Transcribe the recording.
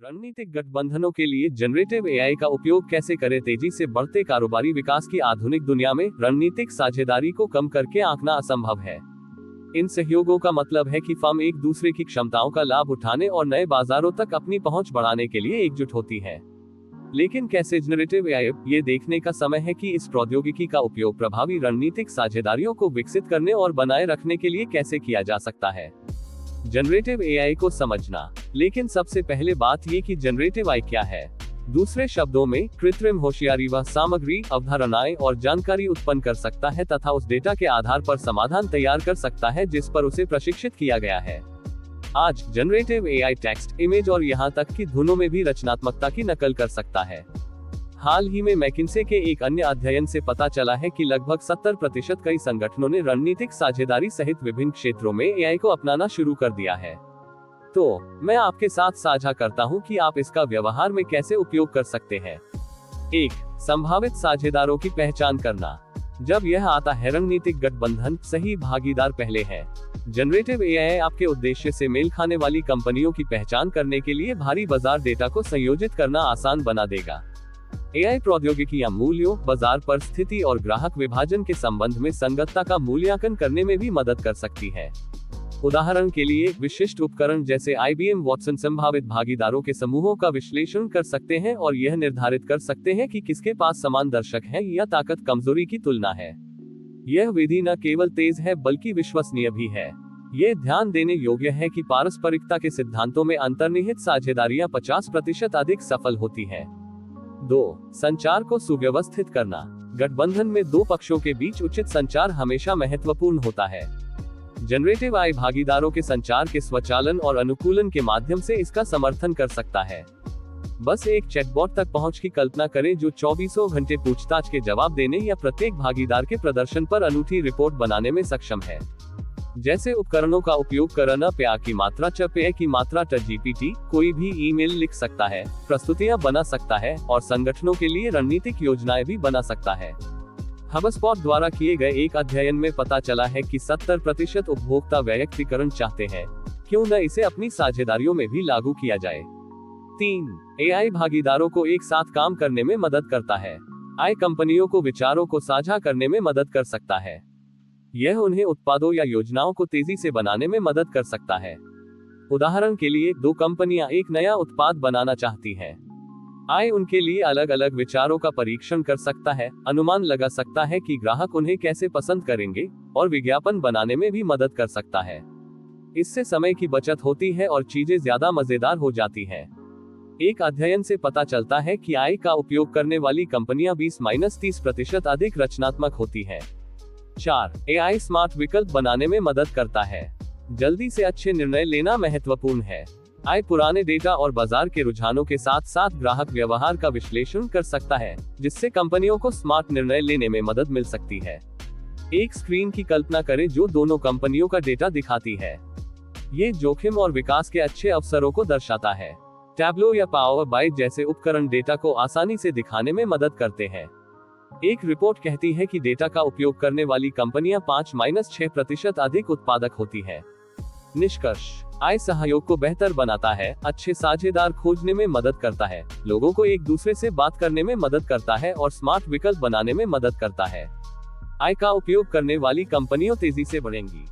रणनीतिक गठबंधनों के लिए जनरेटिव एआई का उपयोग कैसे करें। तेजी से बढ़ते कारोबारी विकास की आधुनिक दुनिया में रणनीतिक साझेदारी को कम करके आंकना असंभव है। इन सहयोगों का मतलब है कि फर्म एक दूसरे की क्षमताओं का लाभ उठाने और नए बाजारों तक अपनी पहुंच बढ़ाने के लिए एकजुट होती है। लेकिन कैसे जनरेटिव एआई, ये देखने का समय है कि इस प्रौद्योगिकी का उपयोग प्रभावी रणनीतिक साझेदारियों को विकसित करने और बनाए रखने के लिए कैसे किया जा सकता है। जनरेटिव एआई को समझना। लेकिन सबसे पहले बात ये कि जनरेटिव एआई क्या है। दूसरे शब्दों में, कृत्रिम होशियारी वह सामग्री, अवधारणाएं और जानकारी उत्पन्न कर सकता है तथा उस डेटा के आधार पर समाधान तैयार कर सकता है जिस पर उसे प्रशिक्षित किया गया है। आज जनरेटिव एआई टेक्स्ट, इमेज और यहाँ तक कि धुनों में भी रचनात्मकता की नकल कर सकता है। हाल ही में मैकिन्से के एक अन्य अध्ययन से पता चला है कि लगभग 70% कई संगठनों ने रणनीतिक साझेदारी सहित विभिन्न क्षेत्रों में एआई को अपनाना शुरू कर दिया है। तो मैं आपके साथ साझा करता हूं कि आप इसका व्यवहार में कैसे उपयोग कर सकते हैं। 1. संभावित साझेदारों की पहचान करना। जब यह आता है रणनीतिक गठबंधन, सही भागीदार पहले है। जनरेटिव एआई आपके उद्देश्य से मेल खाने वाली कंपनियों की पहचान करने के लिए भारी बाजार डेटा को संयोजित करना आसान बना देगा। एआई प्रौद्योगिकियां मूल्यों, बाजार परिस्थिति और ग्राहक विभाजन के संबंध में संगतता का मूल्यांकन करने में भी मदद कर सकती है। उदाहरण के लिए, विशिष्ट उपकरण जैसे IBM वॉटसन संभावित भागीदारों के समूहों का विश्लेषण कर सकते हैं और यह निर्धारित कर सकते हैं कि किसके पास समान दर्शक है या ताकत कमजोरी की तुलना है। यह विधि न केवल तेज है बल्कि विश्वसनीय भी है। यह ध्यान देने योग्य है कि पारस्परिकता के सिद्धांतों में अंतर्निहित साझेदारियां 50% अधिक सफल होती है। 2. संचार को सुव्यवस्थित करना। गठबंधन में दो पक्षों के बीच उचित संचार हमेशा महत्वपूर्ण होता है। जनरेटिव एआई भागीदारों के संचार के स्वचालन और अनुकूलन के माध्यम से इसका समर्थन कर सकता है। बस एक चैटबॉट तक पहुंच की कल्पना करें जो 24 घंटे पूछताछ के जवाब देने या प्रत्येक भागीदार के प्रदर्शन पर अनूठी रिपोर्ट बनाने में सक्षम है। जैसे उपकरणों का उपयोग करना, पेय की मात्रा, पेय की मात्रा, GPT, कोई भी ईमेल लिख सकता है, प्रस्तुतियां बना सकता है और संगठनों के लिए रणनीतिक योजनाएं भी बना सकता है। HubSpot द्वारा किए गए एक अध्ययन में पता चला है कि 70% उपभोक्ता वैयक्तिकरण चाहते हैं। क्यों न इसे अपनी साझेदारियों में भी लागू किया जाए। 3. एआई भागीदारों को एक साथ काम करने में मदद करता है। एआई कंपनियों को विचारों को साझा करने में मदद कर सकता है। यह उन्हें उत्पादों या योजनाओं को तेजी से बनाने में मदद कर सकता है। उदाहरण के लिए, दो कंपनियां एक नया उत्पाद बनाना चाहती हैं। एआई उनके लिए अलग अलग विचारों का परीक्षण कर सकता है, अनुमान लगा सकता है कि ग्राहक उन्हें कैसे पसंद करेंगे और विज्ञापन बनाने में भी मदद कर सकता है। इससे समय की बचत होती है और चीजें ज्यादा मजेदार हो जाती हैं। एक अध्ययन से पता चलता है कि एआई का उपयोग करने वाली कंपनियां 20-30% अधिक रचनात्मक होती हैं। 4. एआई स्मार्ट विकल्प बनाने में मदद करता है। जल्दी से अच्छे निर्णय लेना महत्वपूर्ण है। एआई पुराने डेटा और बाजार के रुझानों के साथ साथ ग्राहक व्यवहार का विश्लेषण कर सकता है, जिससे कंपनियों को स्मार्ट निर्णय लेने में मदद मिल सकती है। एक स्क्रीन की कल्पना करें जो दोनों कंपनियों का डेटा दिखाती है। ये जोखिम और विकास के अच्छे अवसरों को दर्शाता है। टैब्लो या पावर बाई जैसे उपकरण डेटा को आसानी से दिखाने में मदद करते हैं। एक रिपोर्ट कहती है कि डेटा का उपयोग करने वाली कंपनियां 5-6% अधिक उत्पादक होती है। निष्कर्ष, एआई सहयोग को बेहतर बनाता है, अच्छे साझेदार खोजने में मदद करता है, लोगों को एक दूसरे से बात करने में मदद करता है और स्मार्ट विकल्प बनाने में मदद करता है। एआई का उपयोग करने वाली कंपनियां तेजी से बढ़ेंगी।